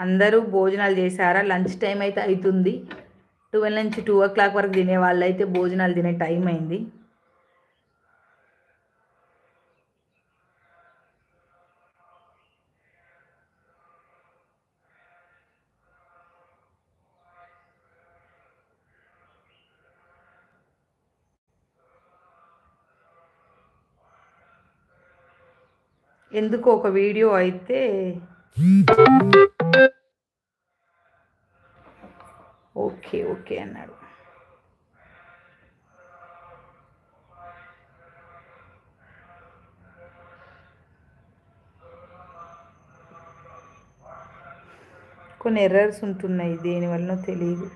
అందరూ భోజనాలు చేశారా? లంచ్ టైం అయితే అవుతుంది. 12 నుంచి 2 o'clock వరకు తినే వాళ్ళైతే భోజనాలు తినే టైం అయింది. ఎందుకో ఒక వీడియో అయితే ఓకే ఓకే అన్నాడు. కొన్ని ఎర్రర్స్ ఉంటున్నాయి, దేనివల్లనో తెలియదు.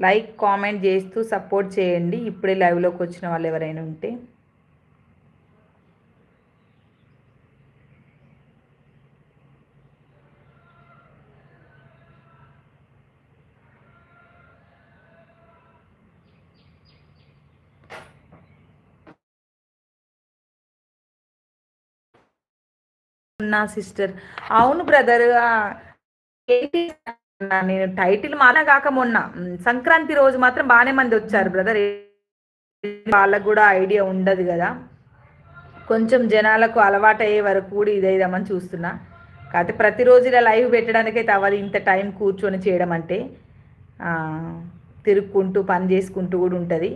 లైక్ కామెంట్ చేస్తూ సపోర్ట్ చేయండి ఇప్పుడే లైవ్లోకి వచ్చిన వాళ్ళు ఎవరైనా ఉంటే. నా సిస్టర్ అవును బ్రదర్. నేను టైటిల్ మారా కాక మొన్న సంక్రాంతి రోజు మాత్రం బాగానే మంది వచ్చారు బ్రదర్. వాళ్ళకు కూడా ఐడియా ఉండదు కదా, కొంచెం జనాలకు అలవాటు అయ్యే వరకు కూడా ఇదేద్దామని చూస్తున్నా. కాకపోతే ప్రతిరోజు ఇలా లైవ్ పెట్టడానికైతే అవ్వదు, ఇంత టైం కూర్చొని చేయడం అంటే. తిరుక్కుంటూ పని చేసుకుంటూ కూడా ఉంటుంది.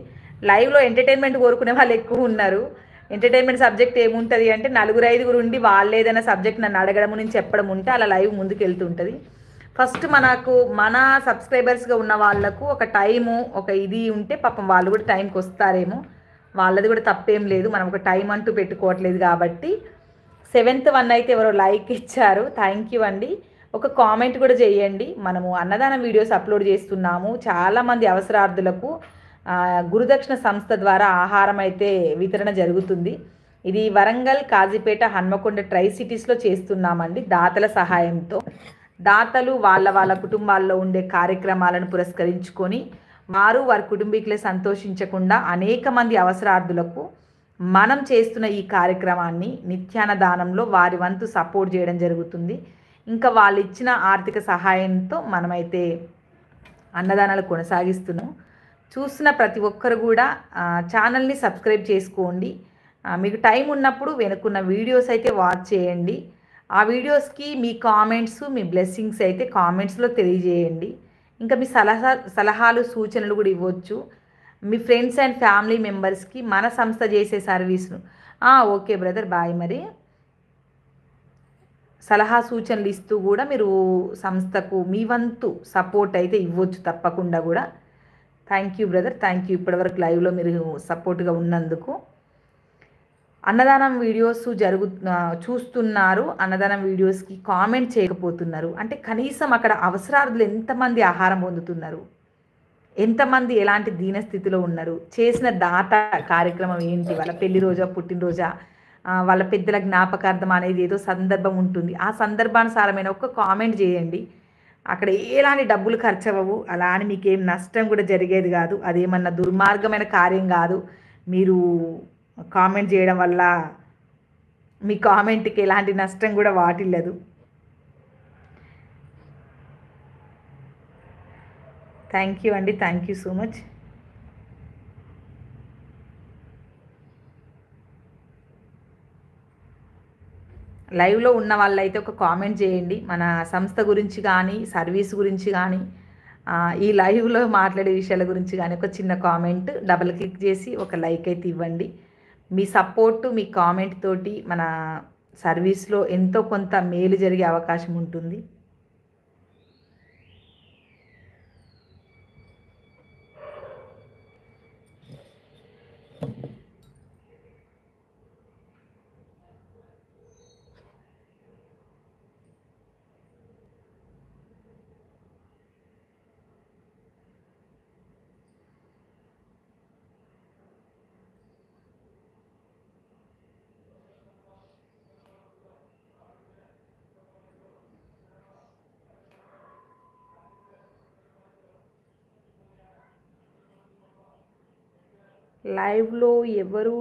లైవ్లో ఎంటర్టైన్మెంట్ కోరుకునే వాళ్ళు ఎక్కువ ఉన్నారు. ఎంటర్టైన్మెంట్ సబ్జెక్ట్ ఏముంటుంది అంటే నలుగురు ఐదుగురు ఉండి వాళ్ళు ఏదైనా సబ్జెక్ట్ నన్ను అడగడం నుంచి చెప్పడం ఉంటే అలా లైవ్ ముందుకు వెళ్తుంటుంది. ఫస్ట్ మన సబ్స్క్రైబర్స్గా ఉన్న వాళ్ళకు ఒక టైము ఒక ఇది ఉంటే పాపం వాళ్ళు కూడా టైంకి వస్తారేమో, వాళ్ళది కూడా తప్పేం లేదు. మనం ఒక టైం అంటూ పెట్టుకోవట్లేదు కాబట్టి. 7th 1 అయితే ఎవరో లైక్ ఇచ్చారు, థ్యాంక్ యూ అండి. ఒక కామెంట్ కూడా చేయండి. మనము అన్నదానం వీడియోస్ అప్లోడ్ చేస్తున్నాము, చాలామంది అవసరార్థులకు గురుదక్షిణ సంస్థ ద్వారా ఆహారం అయితే వితరణ జరుగుతుంది. ఇది వరంగల్, కాజీపేట, హన్మకొండ ట్రై సిటీస్లో చేస్తున్నామండి దాతల సహాయంతో. దాతలు వాళ్ళ కుటుంబాల్లో ఉండే కార్యక్రమాలను పురస్కరించుకొని వారి కుటుంబీకులే సంతోషించకుండా అనేక మంది అవసరార్థులకు మనం చేస్తున్న ఈ కార్యక్రమాన్ని నిత్యాన్నదానంలో వారి వంతు సపోర్ట్ చేయడం జరుగుతుంది. ఇంకా వాళ్ళు ఇచ్చిన ఆర్థిక సహాయంతో మనమైతే అన్నదానాలు కొనసాగిస్తున్నాం. చూస్తున్న ప్రతి ఒక్కరు కూడా ఛానల్ని సబ్స్క్రైబ్ చేసుకోండి. మీకు టైం ఉన్నప్పుడు వెనుకున్న వీడియోస్ అయితే వాచ్ చేయండి. ఆ వీడియోస్కి మీ కామెంట్స్, మీ బ్లెస్సింగ్స్ అయితే కామెంట్స్లో తెలియజేయండి. ఇంకా మీ సలహాలు సూచనలు కూడా ఇవ్వచ్చు మీ ఫ్రెండ్స్ అండ్ ఫ్యామిలీ మెంబర్స్కి మన సంస్థ చేసే సర్వీస్ను. Okay brother, bye. మరి సలహా సూచనలు ఇస్తూ కూడా మీరు సంస్థకు మీ వంతు సపోర్ట్ అయితే ఇవ్వచ్చు తప్పకుండా కూడా. Thank you brother, thank you ఇప్పటివరకు లైవ్లో మీరు సపోర్ట్గా ఉన్నందుకు. అన్నదానం వీడియోస్ చూస్తున్నారు, అన్నదానం వీడియోస్కి కామెంట్ చేయకపోతున్నారు అంటే కనీసం అక్కడ అవసరార్థులు ఎంతమంది ఆహారం పొందుతున్నారు, ఎంతమంది ఎలాంటి దీనస్థితిలో ఉన్నారు, చేసిన దాత కార్యక్రమం ఏంటి, వాళ్ళ పెళ్లి రోజా పుట్టినరోజా, వాళ్ళ పెద్దల జ్ఞాపకార్థం అనేది ఏదో సందర్భం ఉంటుంది, ఆ సందర్భానుసారమైన ఒక కామెంట్ చేయండి. అక్కడ ఎలాంటి డబ్బులు ఖర్చు అవ్వవు, అలా అని మీకేం నష్టం కూడా జరిగేది కాదు, అదేమన్నా దుర్మార్గమైన కార్యం కాదు. మీరు కామెంట్ చేయడం వల్ల మీ కామెంట్కి ఎలాంటి నష్టం కూడా వాటిల్లదు. థ్యాంక్ యూ అండి, థ్యాంక్ యూ సో మచ్. లైవ్లో ఉన్న వాళ్ళైతే ఒక కామెంట్ చేయండి మన సంస్థ గురించి కానీ, సర్వీస్ గురించి కానీ, ఈ లైవ్లో మాట్లాడే విషయాల గురించి కానీ ఒక చిన్న కామెంట్ డబుల్ క్లిక్ చేసి ఒక లైక్ అయితే ఇవ్వండి. మీ సపోర్టు, మీ కామెంట్ తోటి మన సర్వీస్లో ఎంతో కొంత మేలు జరిగే అవకాశం ఉంటుంది. లైవ్లో ఎవరు